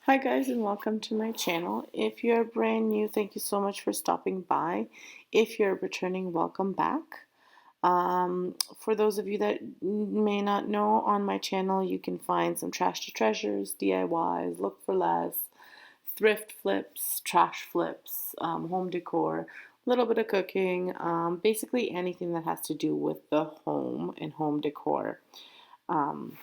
Hi guys and welcome to my channel. If you're brand new, thank you so much for stopping by. If you're returning, welcome back. For those of you that may not know, on my channel you can find some trash to treasures, DIYs, look for less, thrift flips, trash flips, home decor, a little bit of cooking, basically anything that has to do with the home and home decor. Um,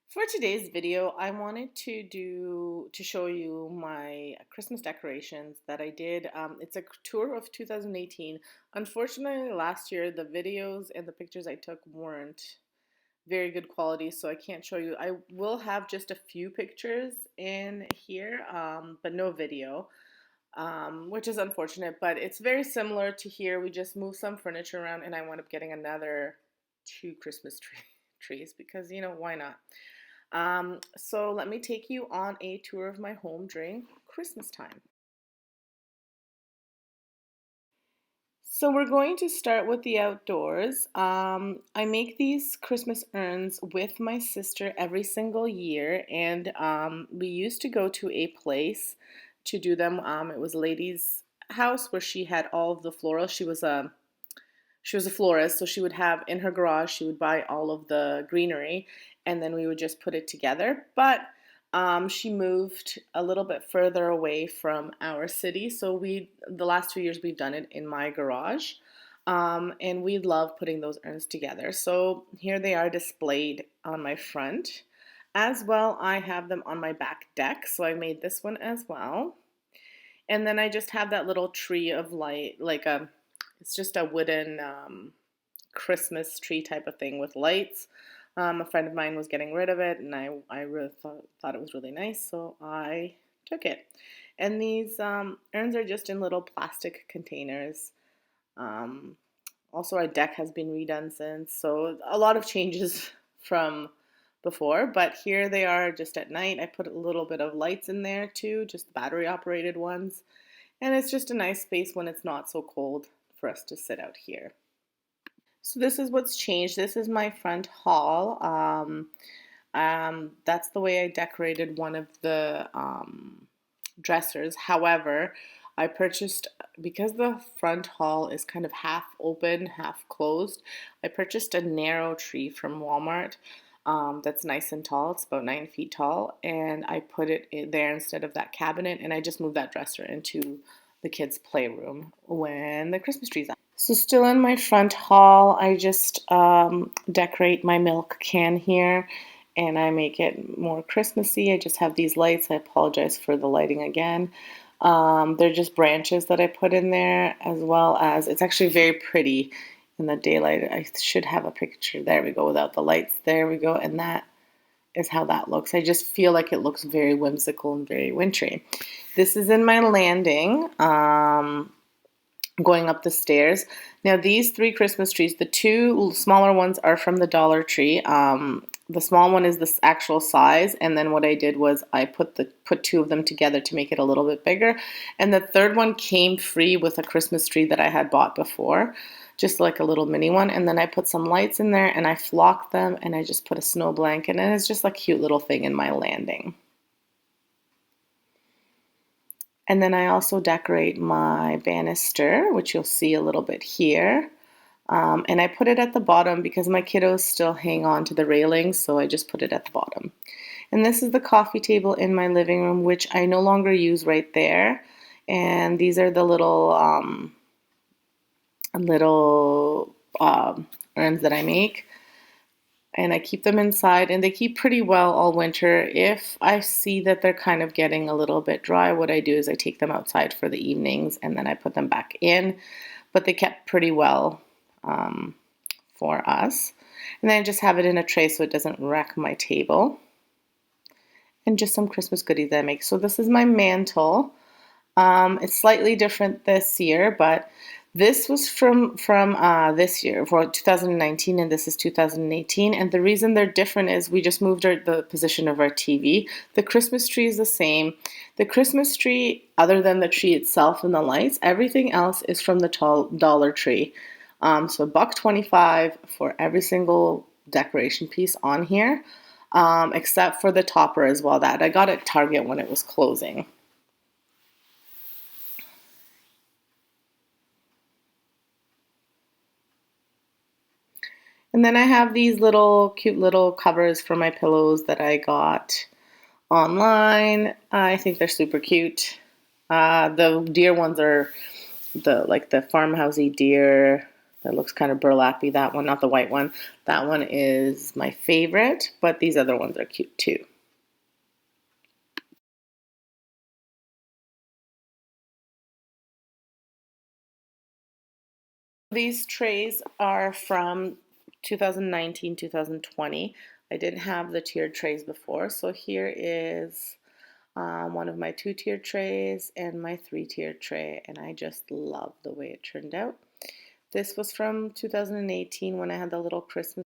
For today's video, I wanted to show you my Christmas decorations that I did. It's a tour of 2018. Unfortunately, last year the videos and the pictures I took weren't very good quality, so I can't show you. I will have just a few pictures in here, but no video, which is unfortunate, but it's very similar to here. We just moved some furniture around and I wound up getting another two Christmas trees because, why not? So let me take you on a tour of my home during Christmas time. So we're going to start with the outdoors. I make these Christmas urns with my sister every single year, and we used to go to a place to do them. It was a lady's house where she had all of the florals. She was a florist, so she would have in her garage, she would buy all of the greenery, and then we would just put it together. But she moved a little bit further away from our city, so the last 2 years we've done it in my garage, and we love putting those urns together. So here they are displayed on my front. As well, I have them on my back deck, so I made this one as well. And then I just have that little tree of light, it's just a wooden Christmas tree type of thing with lights. A friend of mine was getting rid of it, and I really thought it was really nice, so I took it. And these urns are just in little plastic containers. Um, Also, our deck has been redone since, so a lot of changes from before, but here they are just at night. I put a little bit of lights in there too, just battery operated ones. And it's just a nice space when it's not so cold for us to sit out here. So this is what's changed. This is my front hall. That's the way I decorated one of the dressers. However, I purchased, because the front hall is kind of half open, half closed, I purchased a narrow tree from Walmart that's nice and tall. It's about 9 feet tall, and I put it there instead of that cabinet, and I just moved that dresser into the kids' playroom when the Christmas tree's up. So still in my front hall, I just decorate my milk can here, and I make it more Christmassy. I just have these lights. I apologize for the lighting again. They're just branches that I put in there, as well as it's actually very pretty in the daylight. I should have a picture. There we go, without the lights. There we go, and that is how that looks. I just feel like it looks very whimsical and very wintry. This is in my landing. Going up the stairs. Now these three Christmas trees, the two smaller ones are from the Dollar Tree. The small one is this actual size, and then what I did was I put two of them together to make it a little bit bigger. And the third one came free with a Christmas tree that I had bought before, just like a little mini one. And then I put some lights in there and I flocked them, and I just put a snow blanket, and it's just a cute little thing in my landing. And then I also decorate my banister, which you'll see a little bit here. And I put it at the bottom because my kiddos still hang on to the railings, so I just put it at the bottom. And this is the coffee table in my living room, which I no longer use right there. And these are the little urns that I make. And I keep them inside, and they keep pretty well all winter. If I see that they're kind of getting a little bit dry, what I do is I take them outside for the evenings, and then I put them back in. But they kept pretty well for us. And then I just have it in a tray so it doesn't wreck my table. And just some Christmas goodies that I make. So this is my mantle. It's slightly different this year, but this was from this year for 2019, and this is 2018. And the reason they're different is we just moved the position of our TV. The Christmas tree is the same. The Christmas tree, other than the tree itself and the lights, everything else is from the Dollar Tree. So $1.25 for every single decoration piece on here. except for the topper as well. That I got at Target when it was closing. And then I have these little cute little covers for my pillows that I got online. I think they're super cute. The deer ones are the farmhousey deer that looks kind of burlappy. That one, not the white one. That one is my favorite, but these other ones are cute too. These trays are from 2019, 2020. I didn't have the tiered trays before, so here is one of my two-tiered trays and my three-tiered tray, and I just love the way it turned out. This was from 2018 when I had the little Christmas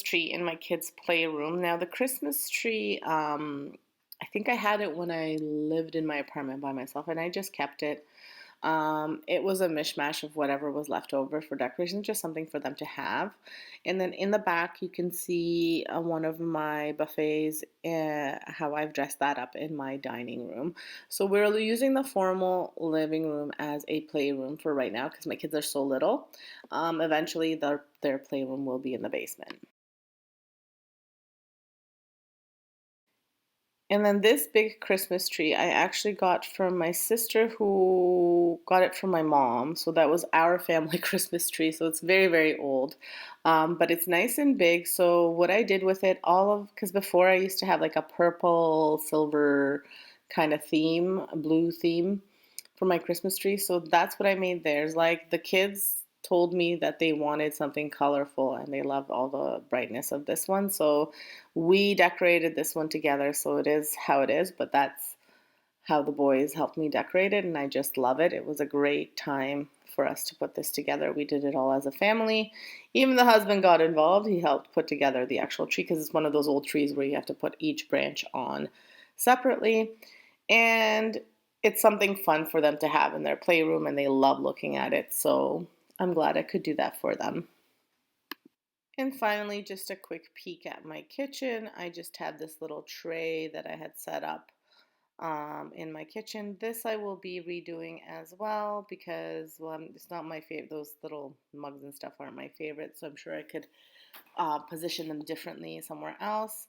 tree in my kids' playroom. Now the Christmas tree, I think I had it when I lived in my apartment by myself, and I just kept it. It was a mishmash of whatever was left over for decoration, just something for them to have. And then in the back, you can see one of my buffets, how I've dressed that up in my dining room. So we're using the formal living room as a playroom for right now because my kids are so little. Eventually, their playroom will be in the basement. And then this big Christmas tree I actually got from my sister who got it from my mom. So that was our family Christmas tree. So it's very, very old. But it's nice and big. So what I did with it, because before I used to have like a purple, silver kind of theme, a blue theme for my Christmas tree. So that's what I made theirs. Like the kids told me that they wanted something colorful and they loved all the brightness of this one. So we decorated this one together. So it is how it is, but that's how the boys helped me decorate it and I just love it. It was a great time for us to put this together. We did it all as a family. Even the husband got involved. He helped put together the actual tree because it's one of those old trees where you have to put each branch on separately. And it's something fun for them to have in their playroom and they love looking at it. So I'm glad I could do that for them. And finally, just a quick peek at my kitchen. I just had this little tray that I had set up in my kitchen. This I will be redoing as well because, well, it's not my favorite. Those little mugs and stuff aren't my favorite, so I'm sure I could position them differently somewhere else.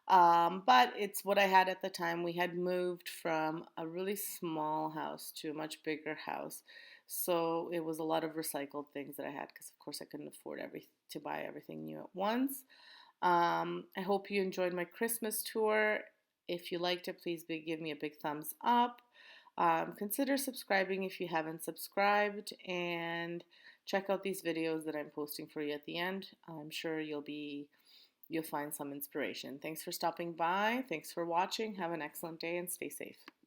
But it's what I had at the time. We had moved from a really small house to a much bigger house. So it was a lot of recycled things that I had because, of course, I couldn't afford to buy everything new at once. I hope you enjoyed my Christmas tour. If you liked it, please give me a big thumbs up. Consider subscribing if you haven't subscribed and check out these videos that I'm posting for you at the end. I'm sure you'll find some inspiration. Thanks for stopping by. Thanks for watching. Have an excellent day and stay safe.